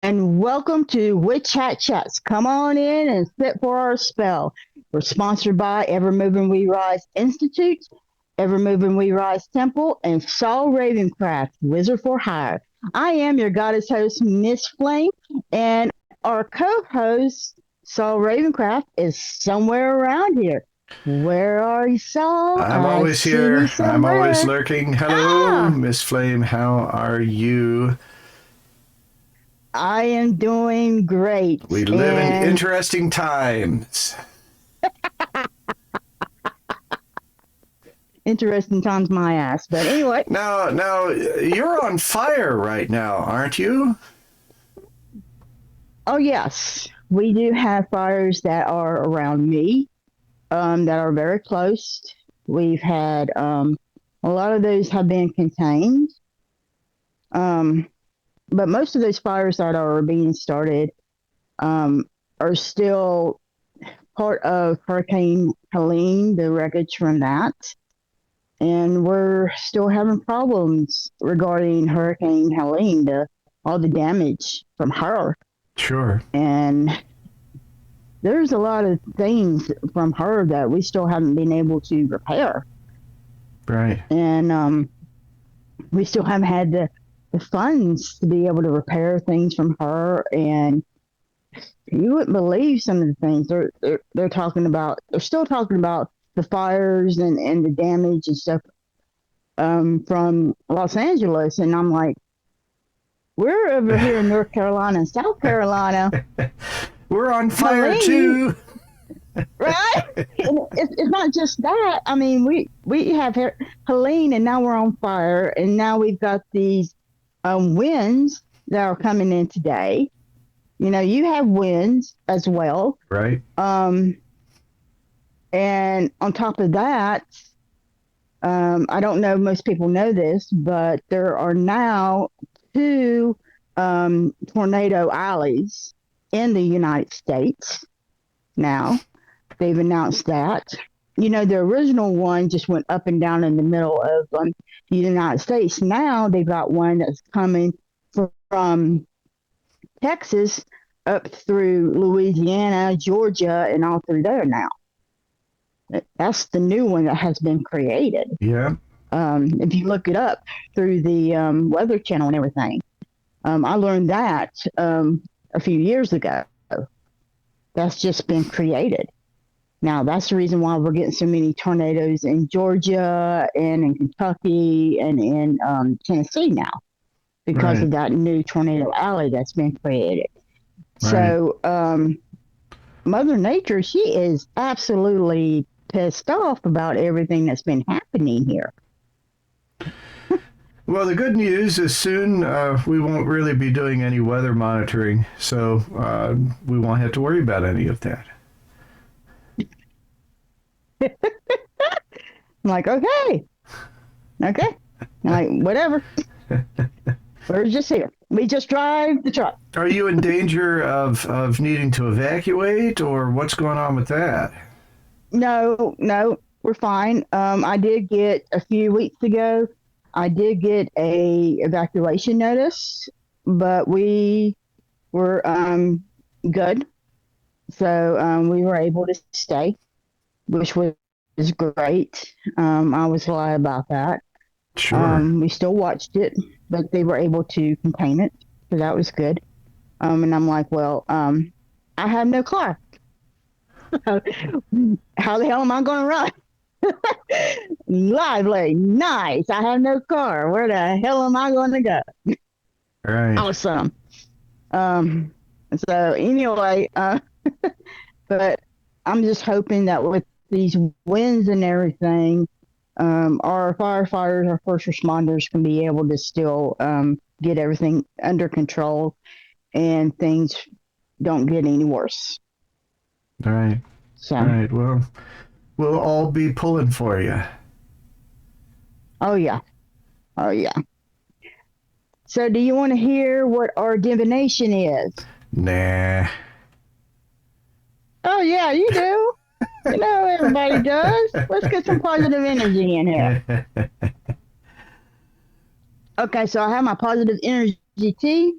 And welcome to Witch Hat Chats. Come on in and sit for our spell. We're sponsored by Evermoving We Rise Institute, Evermoving We Rise Temple, and Saul Ravencraft, Wizard for Hire. I am your goddess host, Miss Flame, and our co-host, Saul Ravencraft, is somewhere around here. Where are you, Saul? I'm always here. I'm always lurking. Hello, Miss Flame. How are you? I am doing great. We live in interesting times. Interesting times, my ass. But anyway. Now, you're on fire right now, aren't you? Oh, yes. We do have fires that are around me, that are very close. We've had a lot of those have been contained. But most of those fires that are being started are still part of Hurricane Helene, the wreckage from that. And we're still having problems regarding Hurricane Helene, all the damage from her. Sure. And there's a lot of things from her that we still haven't been able to repair. Right. And we still haven't had the funds to be able to repair things from her. And you wouldn't believe some of the things they're talking about. They're still talking about the fires and the damage and stuff from Los Angeles. And I'm like, we're over here in North Carolina and South Carolina. We're on fire too. Right? It's not just that. I mean, we have Helene and now we're on fire. And now we've got these winds that are coming in today. You know, you have winds as well. Right. And on top of that, I don't know if most people know this, but there are now 2 tornado alleys in the United States. Now, they've announced that. You know, the original one just went up and down in the middle of the United States. Now they've got one that's coming from Texas up through Louisiana, Georgia, and all through there now. That's the new one that has been created. Yeah. If you look it up through the Weather Channel and everything. I learned that a few years ago. That's just been created. Now, that's the reason why we're getting so many tornadoes in Georgia and in Kentucky and in Tennessee now, because of that new tornado alley that's been created. Right. So, Mother Nature, she is absolutely pissed off about everything that's been happening here. Well, the good news is soon we won't really be doing any weather monitoring, so we won't have to worry about any of that. I'm like, okay. I'm like, whatever. We're just here. We just drive the truck. Are you in danger of needing to evacuate, or what's going on with that? No, we're fine. I did get a few weeks ago, I did get a evacuation notice, but we were good. So we were able to stay, which was great. I was glad about that. Sure. We still watched it, but they were able to contain it, so that was good. And I'm like, well, I have no car. How the hell am I going to run? Lively, nice. I have no car. Where the hell am I going to go? Right. Awesome. Um, so anyway, but I'm just hoping that with these winds and everything, our firefighters, our first responders can be able to still get everything under control and things don't get any worse. All right. All So, right. Well, we'll all be pulling for you. oh yeah, oh yeah. So, do you want to hear what our divination is? Nah. Oh yeah, you do. You know, everybody does. Let's get some positive energy in here. Okay, so I have my positive energy tea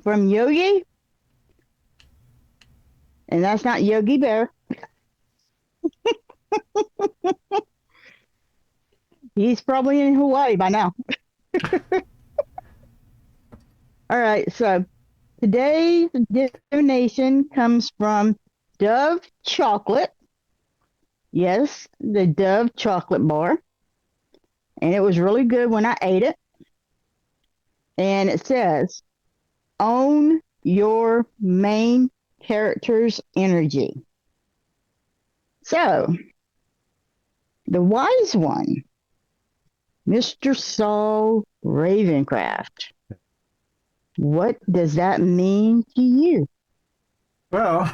from Yogi, and that's not Yogi Bear. He's probably in Hawaii by now. All right, so today's donation comes from Dove Chocolate. Yes, the Dove chocolate bar. And it was really good when I ate it. And it says, own your main character's energy. So, the wise one, Mr. Saul Ravencraft. What does that mean to you? Well,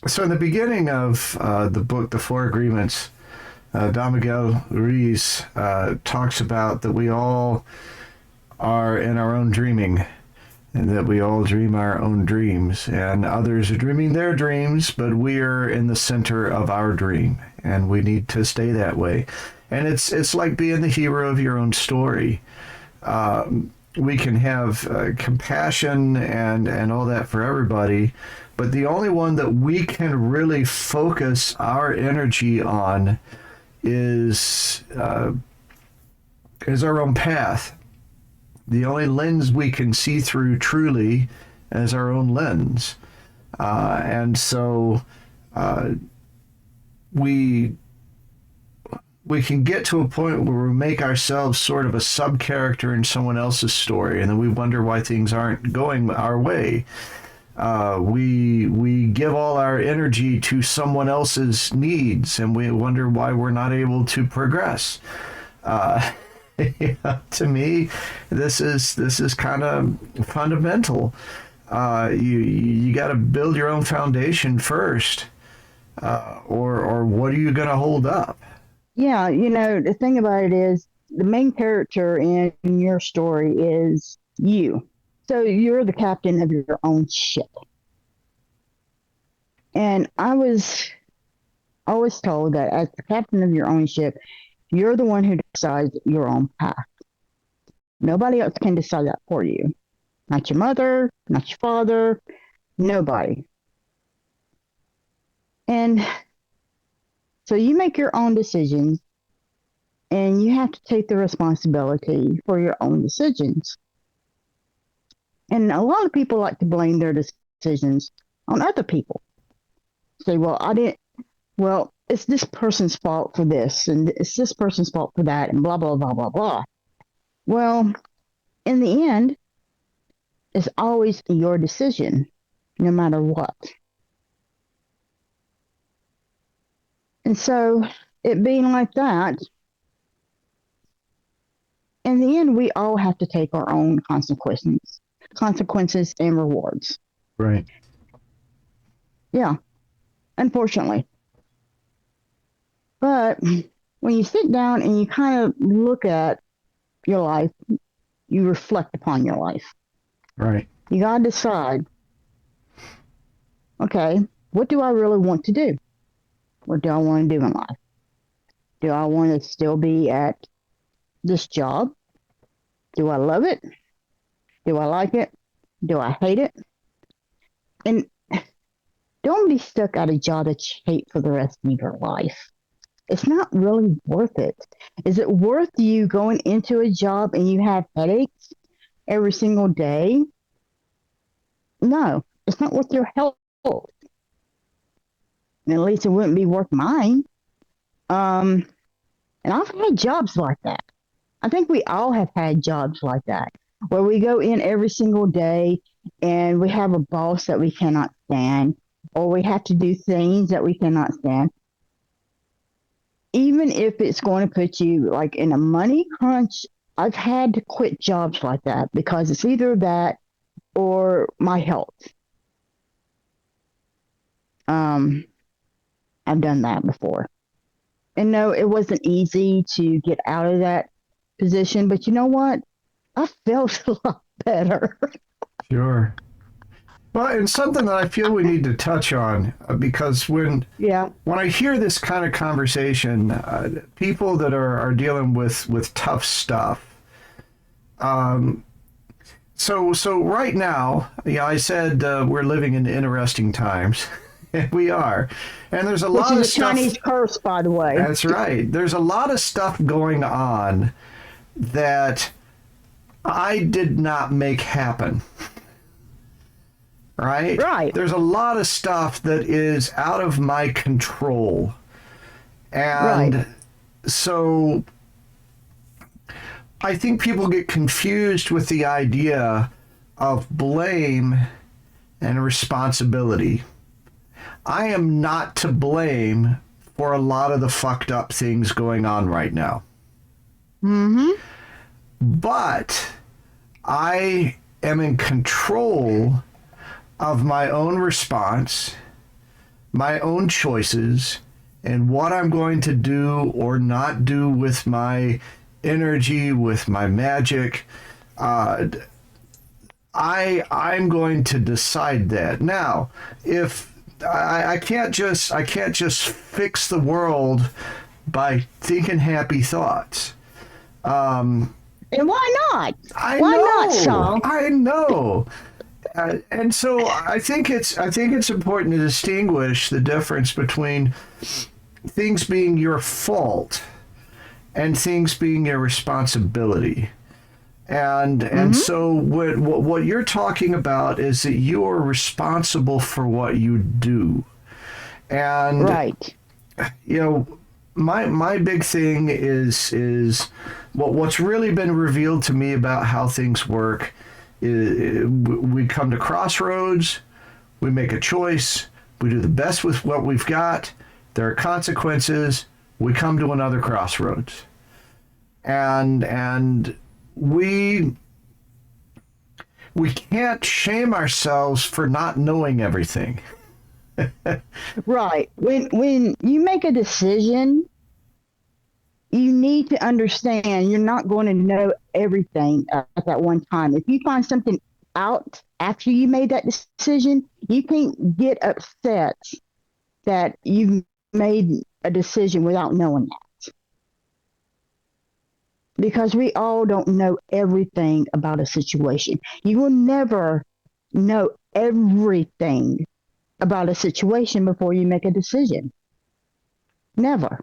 so in the beginning of the book, The Four Agreements, Don Miguel Ruiz talks about that we all are in our own dreaming and that we all dream our own dreams and others are dreaming their dreams, but we are in the center of our dream and we need to stay that way. And it's like being the hero of your own story. We can have compassion and all that for everybody, but the only one that we can really focus our energy on is our own path. The only lens we can see through truly is our own lens. And so we can get to a point where we make ourselves sort of a sub-character in someone else's story, and then we wonder why things aren't going our way. We give all our energy to someone else's needs, and we wonder why we're not able to progress. To me, this is kind of fundamental. You got to build your own foundation first, or what are you going to hold up? Yeah, you know, the thing about it is the main character in your story is you. So you're the captain of your own ship. And I was always told that as the captain of your own ship, you're the one who decides your own path. Nobody else can decide that for you. Not your mother, not your father, nobody. And so you make your own decisions and you have to take the responsibility for your own decisions. And a lot of people like to blame their decisions on other people. Say, well, it's this person's fault for this, and it's this person's fault for that, and blah, blah, blah, blah, blah. Well, in the end, it's always your decision, no matter what. And so, it being like that, in the end, we all have to take our own consequences and rewards. Right. Yeah, unfortunately. But when you sit down and you kind of look at your life, you reflect upon your life. Right. You got to decide, okay, what do I really want to do? What do I want to do in life? Do I want to still be at this job? Do I love it? Do I like it? Do I hate it? And don't be stuck at a job that you hate for the rest of your life. It's not really worth it. Is it worth you going into a job and you have headaches every single day? No, it's not worth your health. And at least it wouldn't be worth mine. Um, and I've had jobs like that. I think we all have had jobs like that where we go in every single day and we have a boss that we cannot stand, or we have to do things that we cannot stand. Even if it's going to put you like in a money crunch, I've had to quit jobs like that because it's either that or my health. Um, I've done that before. And no, it wasn't easy to get out of that position, but you know what? I felt a lot better. Sure. Well, and something that I feel we need to touch on because Yeah. when I hear this kind of conversation, people that are dealing with tough stuff. Um, so right now, yeah, I said we're living in interesting times. We are, and there's a Which lot is of a stuff. Chinese curse, by the way. That's right. There's a lot of stuff going on that I did not make happen. Right? Right. There's a lot of stuff that is out of my control. Right. And so I think people get confused with the idea of blame and responsibility. I am not to blame for a lot of the fucked up things going on right now. Mm-hmm. But I am in control of my own response, my own choices, and what I'm going to do or not do with my energy, with my magic. I'm going to decide that. Now, if I can't just fix the world by thinking happy thoughts. And why not? I Why know. not, Saul? I know. And so I think it's important to distinguish the difference between things being your fault and things being your responsibility. And so what you're talking about is that you are responsible for what you do. And Right. you know, my big thing is what's really been revealed to me about how things work is we come to crossroads, we make a choice, we do the best with what we've got, there are consequences, we come to another crossroads. And we can't shame ourselves for not knowing everything. Right. When you make a decision, you need to understand you're not going to know everything at that one time. If you find something out after you made that decision, you can't get upset that you've made a decision without knowing that. Because we all don't know everything about a situation. You will never know everything about a situation before you make a decision. Never.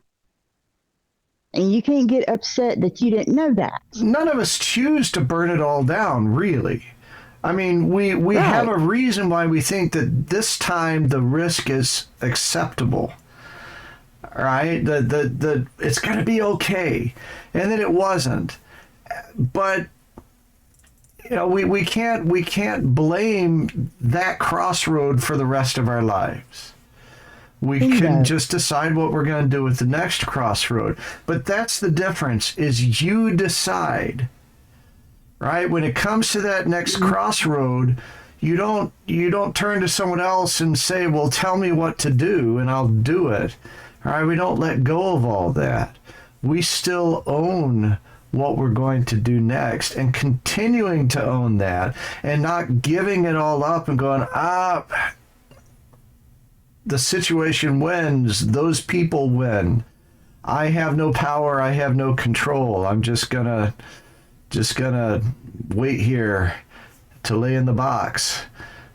And you can't get upset that you didn't know that. None of us choose to burn it all down, really. I mean, we have Right. a reason why we think that this time the risk is acceptable. Right? The it's gonna be okay. And then it wasn't. But you know, we can't blame that crossroad for the rest of our lives. We Bingo. can just decide what we're going to do with the next crossroad. But that's the difference, is you decide. Right? When it comes to that next crossroad, you don't turn to someone else and say, "Well, tell me what to do and I'll do it." All right? We don't let go of all that. We still own what we're going to do next and continuing to own that and not giving it all up and going, the situation wins, those people win. I have no power, I have no control. I'm just gonna wait here to lay in the box.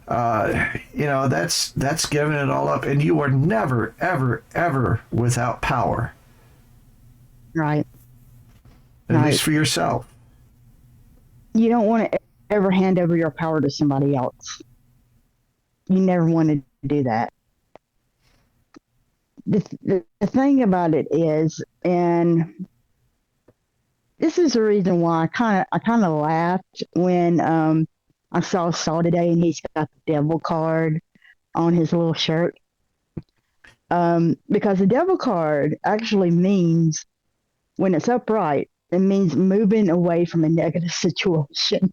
That's giving it all up, and you are never, ever, ever without power. Right. At least for yourself. You don't want to ever hand over your power to somebody else. You never want to do that. the thing about it is, and this is the reason why I kind of laughed when I saw Saul today, and he's got the devil card on his little shirt. Because the devil card actually means, when it's upright, it means moving away from a negative situation.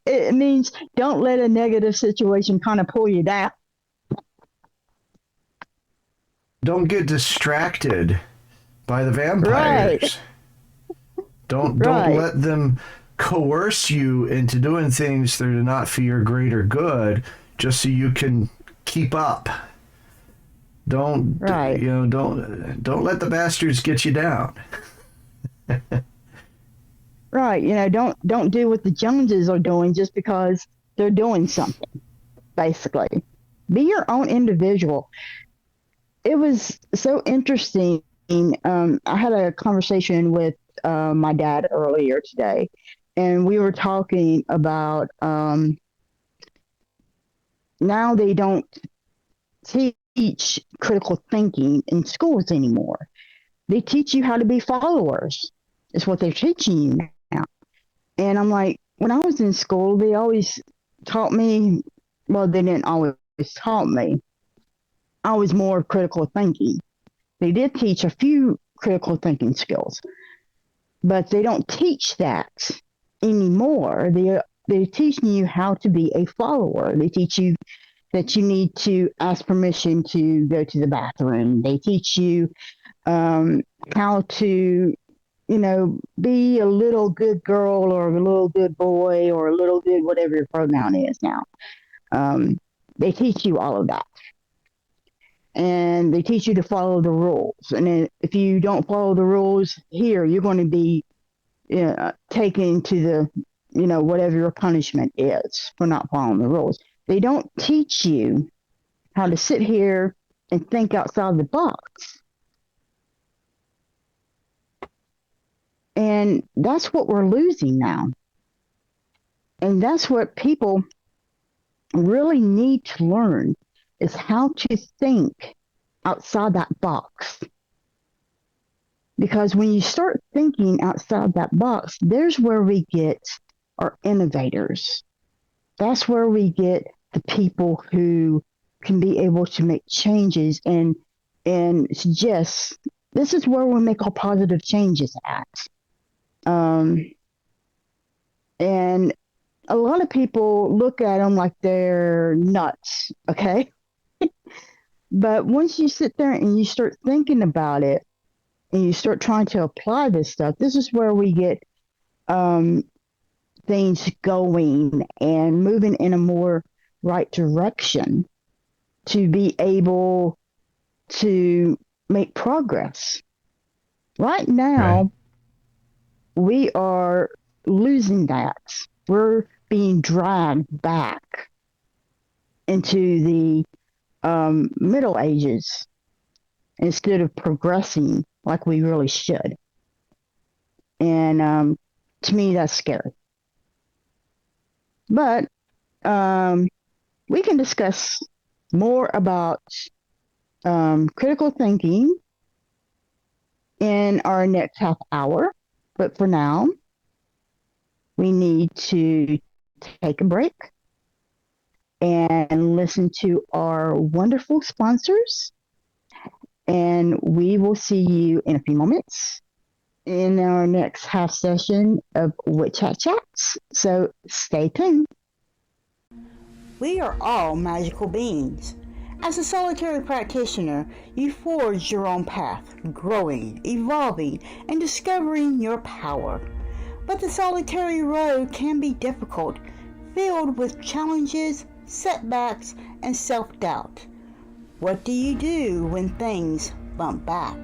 It means don't let a negative situation kind of pull you down. Don't get distracted by the Right, vampires. Don't right, let them coerce you into doing things that are not for your greater good, just so you can keep up. Don't right, don't let the bastards get you down. right. Don't do what the Joneses are doing just because they're doing something. Basically, be your own individual. It was so interesting. I had a conversation with my dad earlier today, and we were talking about now they don't teach critical thinking in schools anymore. They teach you how to be followers. Is what they're teaching you now. And I'm like, when I was in school, they always taught me. Well, they didn't always taught me. I was more critical thinking. They did teach a few critical thinking skills, but they don't teach that anymore. They're teaching you how to be a follower. They teach you that you need to ask permission to go to the bathroom. They teach you how to, be a little good girl or a little good boy or a little good whatever your pronoun is now. Um, they teach you all of that. And they teach you to follow the rules. And if you don't follow the rules here, you're going to be taken to the, whatever your punishment is for not following the rules. They don't teach you how to sit here and think outside the box. And that's what we're losing now. And that's what people really need to learn, is how to think outside that box. Because when you start thinking outside that box, there's where we get our innovators. That's where we get the people who can be able to make changes and suggest, this is where we make our positive changes at. And a lot of people look at them like they're nuts, okay? But once you sit there and you start thinking about it and you start trying to apply this stuff, this is where we get things going and moving in a more right direction to be able to make progress. Right Right. now, we are losing that. We're being dragged back into the Middle Ages instead of progressing like we really should. And to me, that's scary. But we can discuss more about critical thinking in our next half hour. But for now, we need to take a break and listen to our wonderful sponsors. And we will see you in a few moments in our next half session of Wit Chat Chats. So stay tuned. We are all magical beings. As a solitary practitioner, you forge your own path, growing, evolving, and discovering your power. But the solitary road can be difficult, filled with challenges, setbacks, and self-doubt. What do you do when things bump back?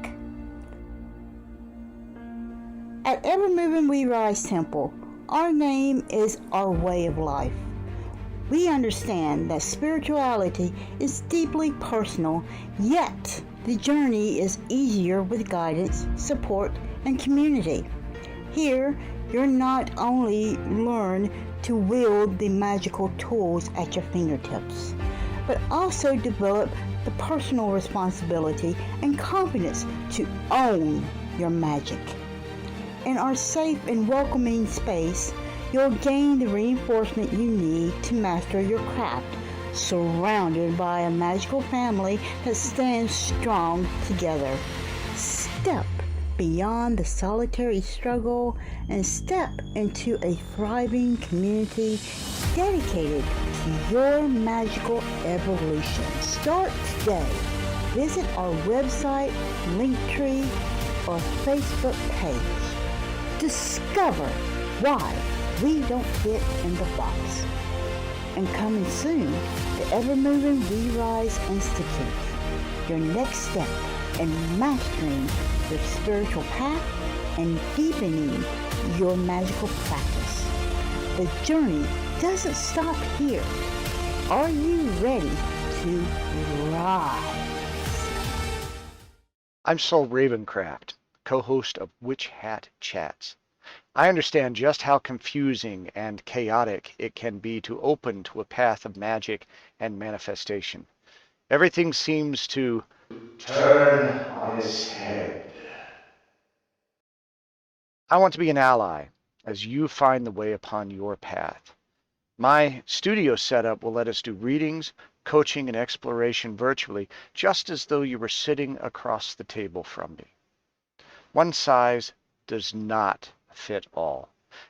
At Evermoving we Rise Temple, our name is our way of life. We understand that spirituality is deeply personal, yet the journey is easier with guidance, support, and community. Here, you'll not only learn to wield the magical tools at your fingertips, but also develop the personal responsibility and confidence to own your magic. In our safe and welcoming space, you'll gain the reinforcement you need to master your craft, surrounded by a magical family that stands strong together. Step beyond the solitary struggle and step into a thriving community dedicated to your magical evolution. Start today. Visit our website, Linktree, or Facebook page. Discover why we don't fit in the box. And coming soon, the Evermoving EWRI Institute, your next step in mastering your spiritual path and deepening your magical practice. The journey doesn't stop here. Are you ready to rise? I'm Saul Ravencraft, co-host of Witch Hat Chats. I understand just how confusing and chaotic it can be to open to a path of magic and manifestation. Everything seems to turn on its head. I want to be an ally as you find the way upon your path. My studio setup will let us do readings, coaching, and exploration virtually, just as though you were sitting across the table from me. One size does not fit all,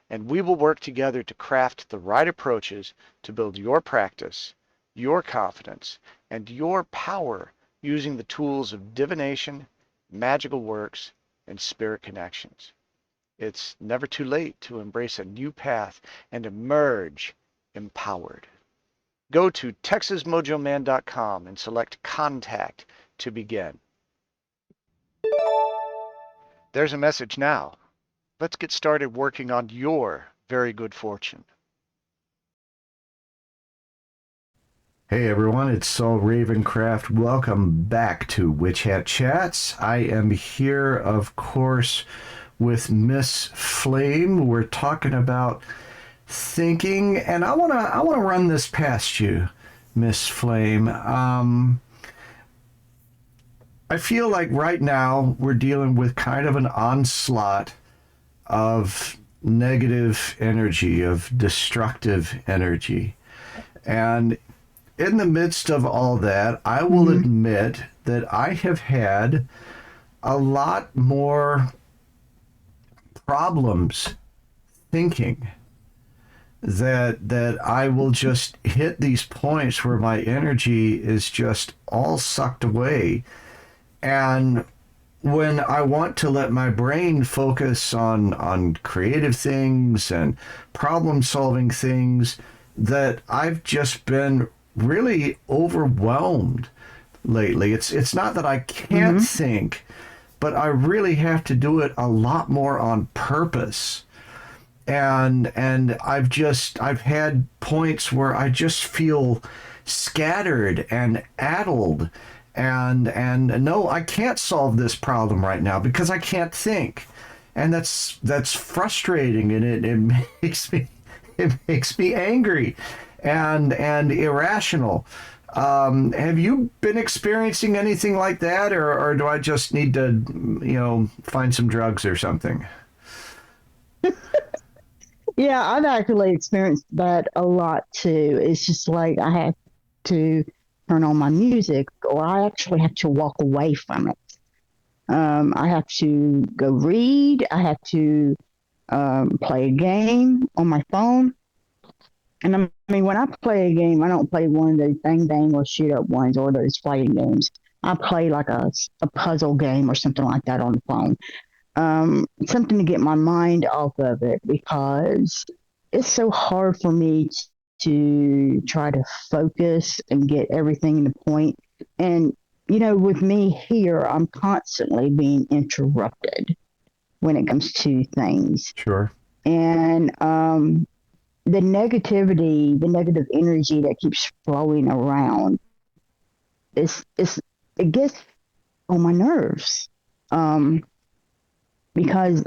and we will work together to craft the right approaches to build your practice, your confidence, and your power using the tools of divination, magical works, and spirit connections. It's never too late to embrace a new path and emerge empowered. Go to TexasMojoMan.com and select Contact to begin. There's a message now. Let's get started working on your very good fortune. Hey everyone, it's Saul Ravencraft. Welcome back to Witch Hat Chats. I am here, of course, with Miss Flame. We're talking about thinking, and I wanna run this past you, Miss Flame. I feel like right now we're dealing with kind of an onslaught of negative energy, of destructive energy. And in the midst of all that, I will admit that I have had a lot more problems thinking, that I will just hit these points where my energy is just all sucked away. And when I want to let my brain focus on creative things and problem solving things, that I've just been really overwhelmed lately. It's not that I can't think, but I really have to do it a lot more on purpose. And I've had points where I just feel scattered and addled, and no, I can't solve this problem right now because I can't think. And that's frustrating, and it makes me angry and irrational. Have you been experiencing anything like that, or do I just need to, find some drugs or something? Yeah, I've actually experienced that a lot too. It's just like I have to turn on my music, or I actually have to walk away from it. I have to go read. I have to play a game on my phone. And I mean, when I play a game, I don't play one of those bang bang or shoot up ones or those fighting games. I play like a puzzle game or something like that on the phone. Something to get my mind off of it, because it's so hard for me to try to focus and get everything in the point. And, with me here, I'm constantly being interrupted when it comes to things. Sure. And the negativity, the negative energy that keeps flowing around, it gets on my nerves. Because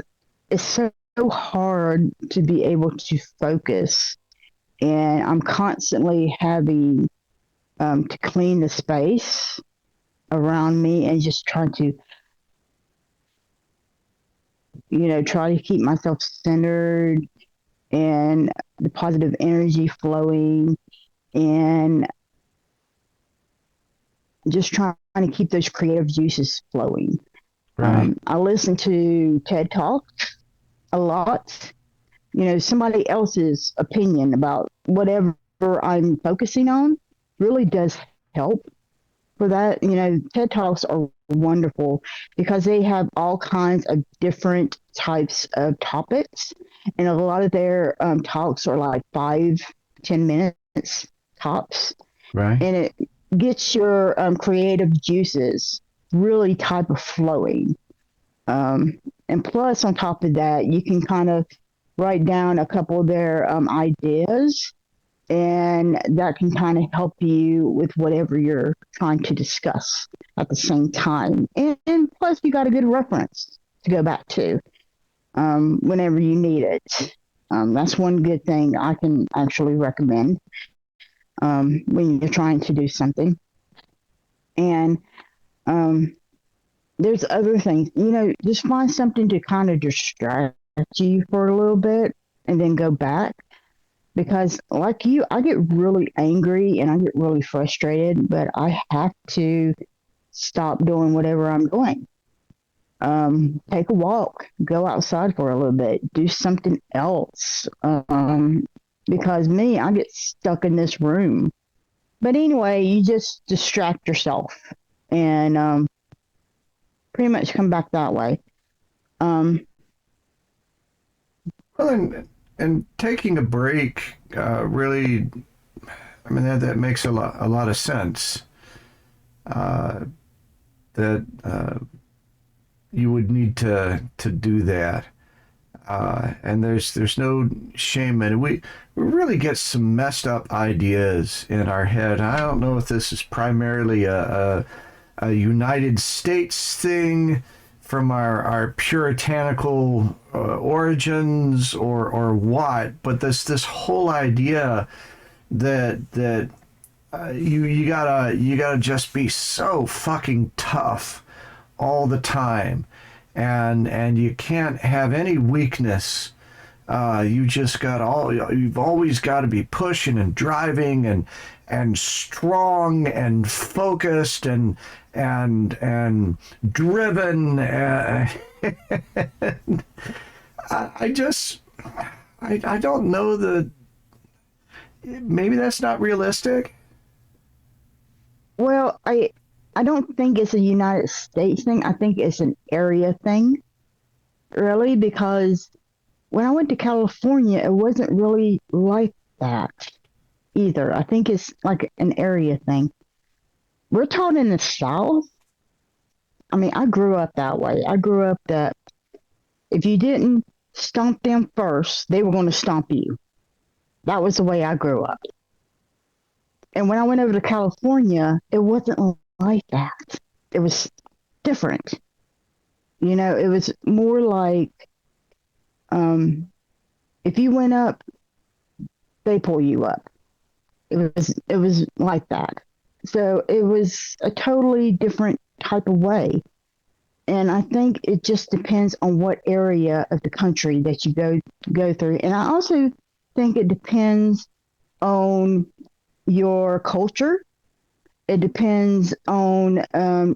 it's so hard to be able to focus, and I'm constantly having to clean the space around me and just try to, try to keep myself centered and the positive energy flowing and just trying to keep those creative juices flowing. Right. I listen to TED Talks a lot. Somebody else's opinion about whatever I'm focusing on really does help for that. TED Talks are wonderful because they have all kinds of different types of topics, and a lot of their talks are like 5-10 minutes tops, Right. and it gets your creative juices really type of flowing. And plus, on top of that, you can kind of write down a couple of their ideas, and that can kind of help you with whatever you're trying to discuss at the same time. And plus, you got a good reference to go back to whenever you need it. That's one good thing I can actually recommend when you're trying to do something. And there's other things, just find something to kind of distract you for a little bit and then go back. Because, like you, I get really angry and I get really frustrated, but I have to stop doing whatever I'm doing. Take a walk, go outside for a little bit, do something else. Because me, I get stuck in this room. But anyway, you just distract yourself and pretty much come back that way. Well, and taking a break really, I mean, that makes a lot of sense. That you would need to do that. And there's no shame in it. We really get some messed up ideas in our head. I don't know if this is primarily a United States thing from our puritanical origins or what, but this whole idea that you gotta just be so fucking tough all the time, and you can't have any weakness. You've always got to be pushing and driving and strong and focused and driven. I don't know that maybe that's not realistic. Well, I don't think it's a United States thing. I think it's an area thing, really, because when I went to California, it wasn't really like that either. I think it's like an area thing. We're taught in the South. I mean, I grew up that way. I grew up that if you didn't stomp them first, they were going to stomp you. That was the way I grew up. And when I went over to California, it wasn't like that. It was different. It was more like if you went up, they pull you up. It was like that. So it was a totally different type of way. And I think it just depends on what area of the country that you go through. And I also think it depends on your culture. It depends on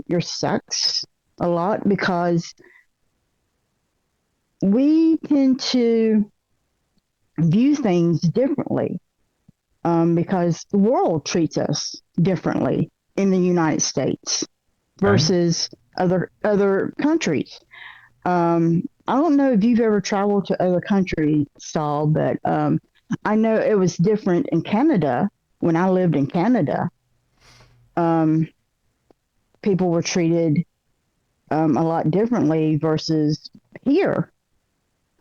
your sex a lot, because we tend to view things differently because the world treats us differently in the United States versus other countries. I don't know if you've ever traveled to other countries, Saul, but I know it was different in Canada. When I lived in Canada, people were treated a lot differently versus here.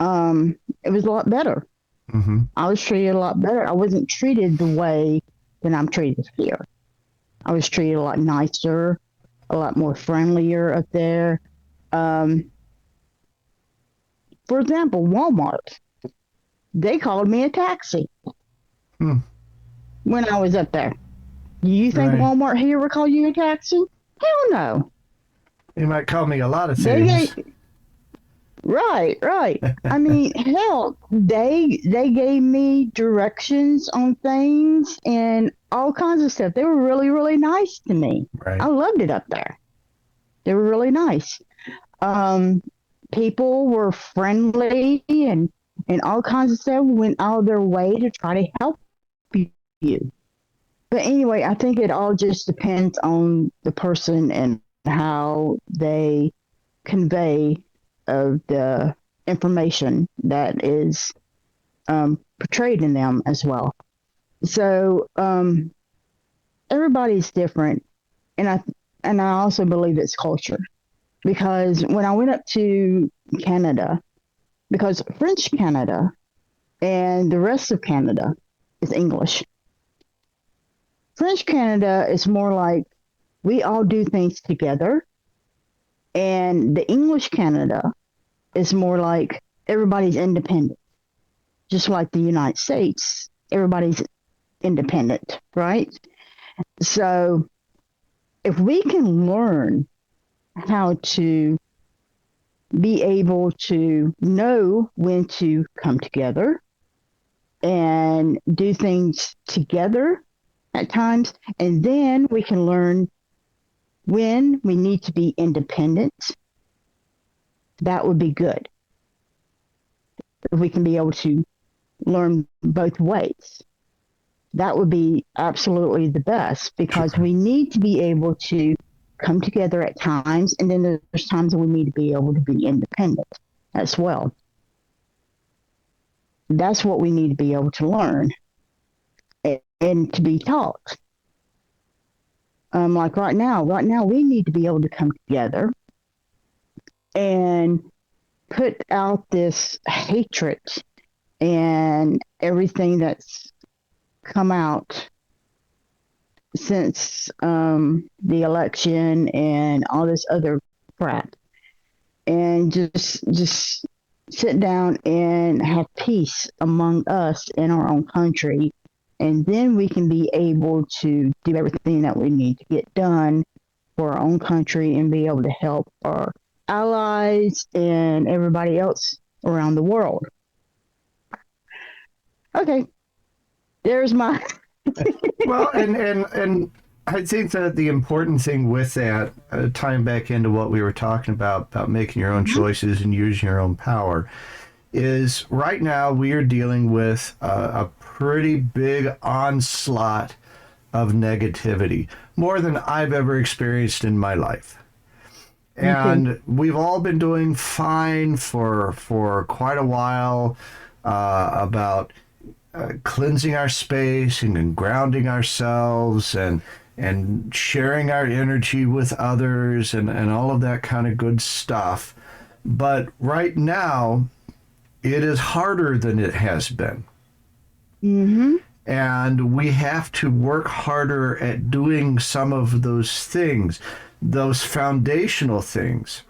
It was a lot better. Mm-hmm. I was treated a lot better. I wasn't treated the way that I'm treated here. I was treated a lot nicer, a lot more friendlier up there. For example, Walmart, they called me a taxi when I was up there. Do you think Right. Walmart here will call you a taxi? Hell no. You might call me a lot of They things. gave, right. I mean, hell, they gave me directions on things and all kinds of stuff. They were really, really nice to me. I Right. loved it up there. They were really nice. Um, People were friendly and all kinds of stuff. Went out of their way to try to help you. But anyway, I think it all just depends on the person and how they convey of the information that is portrayed in them as well. So everybody's different, and I also believe it's culture because when I went up to Canada, because French Canada and the rest of Canada is English. French Canada is more like we all do things together, and the English Canada is more like everybody's independent, just like the United States. Everybody's independent, right? So if we can learn how to be able to know when to come together and do things together at times, and then we can learn when we need to be independent, that would be good. If we can be able to learn both ways, that would be absolutely the best because we need to be able to come together at times, and then there's times when we need to be able to be independent as well. That's what we need to be able to learn and to be taught. Like right now we need to be able to come together and put out this hatred and everything that's come out since the election and all this other crap, and just sit down and have peace among us in our own country, and then we can be able to do everything that we need to get done for our own country and be able to help our allies and everybody else around the world. Okay, there's my Well, and I think that the important thing with that, tying back into what we were talking about making your own choices and using your own power, is right now we are dealing with a pretty big onslaught of negativity, more than I've ever experienced in my life. And we've all been doing fine for quite a while about cleansing our space and grounding ourselves and sharing our energy with others and all of that kind of good stuff. But right now, it is harder than it has been. Mm-hmm. And we have to work harder at doing some of those things, those foundational things.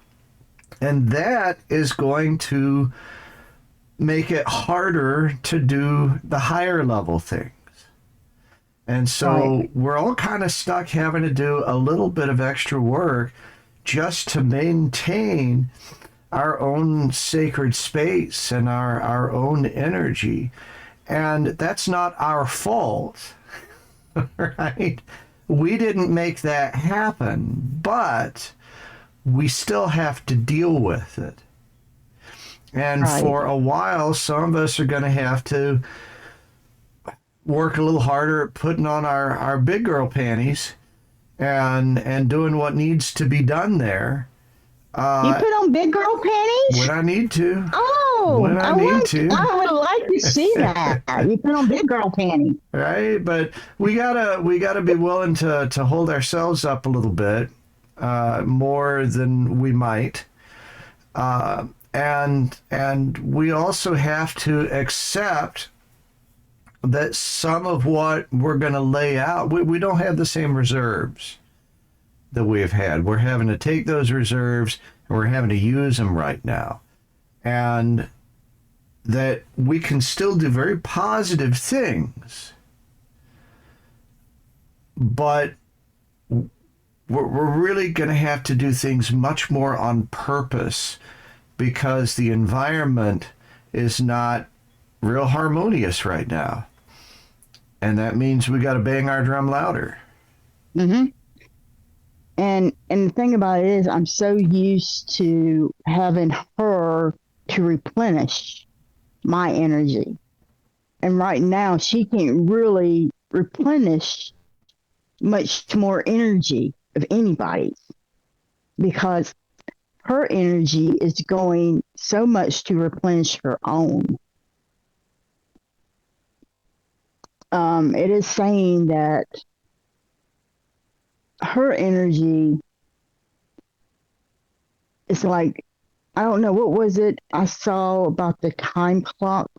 And that is going to make it harder to do the higher level things. And so we're all kind of stuck having to do a little bit of extra work just to maintain our own sacred space and our own energy. And that's not our fault, right? We didn't make that happen, but we still have to deal with it. And for a while, some of us are going to have to work a little harder at putting on our big girl panties and doing what needs to be done there. You put on big girl panties? When I need to. Oh, when I need to. I would like to see that. You put on big girl panties. Right, but we gotta be willing to hold ourselves up a little bit, more than we might. And we also have to accept that some of what we're going to lay out, we don't have the same reserves that we have had. We're having to take those reserves and we're having to use them right now. And that we can still do very positive things, but we're really going to have to do things much more on purpose because the environment is not real harmonious right now. And that means we got to bang our drum louder. Mm-hmm. And the thing about it is, I'm so used to having her to replenish my energy. And right now, she can't really replenish much more energy of anybody because her energy is going so much to replenish her own. It is saying that her energy is like, I don't know, what was it I saw about the time clock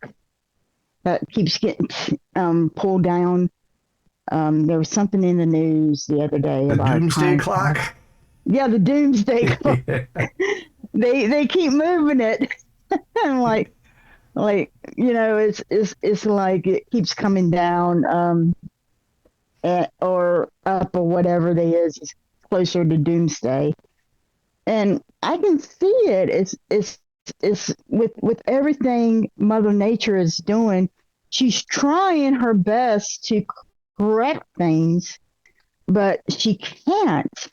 that keeps getting pulled down? There was something in the news the other day The about doomsday clock? Yeah, the doomsday clock. Yeah. They keep moving it. I'm like it's like it keeps coming down or up or whatever it is. It's closer to doomsday, and I can see it. It's with everything Mother Nature is doing. She's trying her best to correct things, but she can't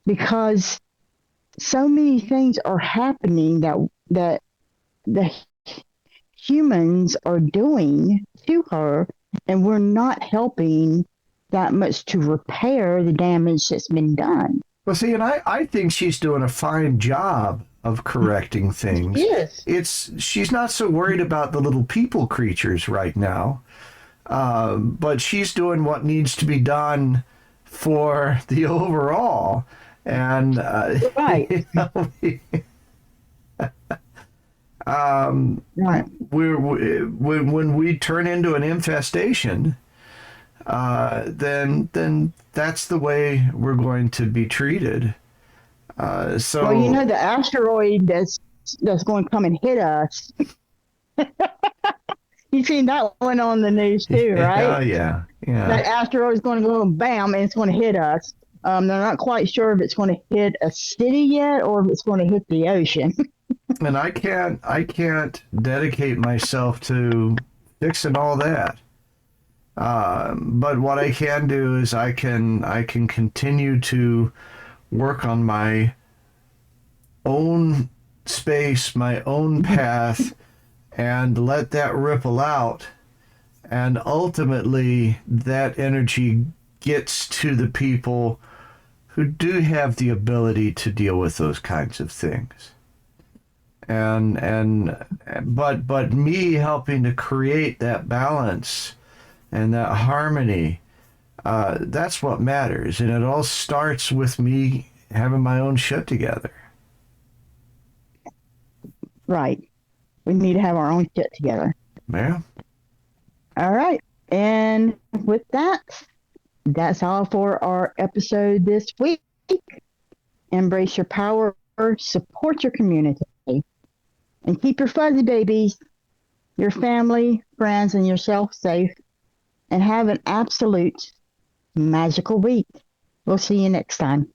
because so many things are happening that the humans are doing to her, and we're not helping that much to repair the damage that's been done. Well, see, and I think she's doing a fine job of correcting things. Yes. She's not so worried about the little people creatures right now, but she's doing what needs to be done for the overall. And Right. You know, Right. when we turn into an infestation, then that's the way we're going to be treated. So Well, the asteroid that's going to come and hit us. You've seen that one on the news too, right? Oh yeah. That asteroid is going to go bam, and it's going to hit us. They're not quite sure if it's going to hit a city yet or if it's going to hit the ocean. And I can't dedicate myself to fixing all that. But what I can do is I can continue to work on my own space, my own path, and let that ripple out. And ultimately, that energy gets to the people who do have the ability to deal with those kinds of things. But me helping to create that balance and that harmony, that's what matters. And it all starts with me having my own shit together. Right. We need to have our own shit together. Yeah. All right. And with that, that's all for our episode this week. Embrace your power, support your community, and keep your fuzzy babies, your family, friends, and yourself safe, and have an absolute magical week. We'll see you next time.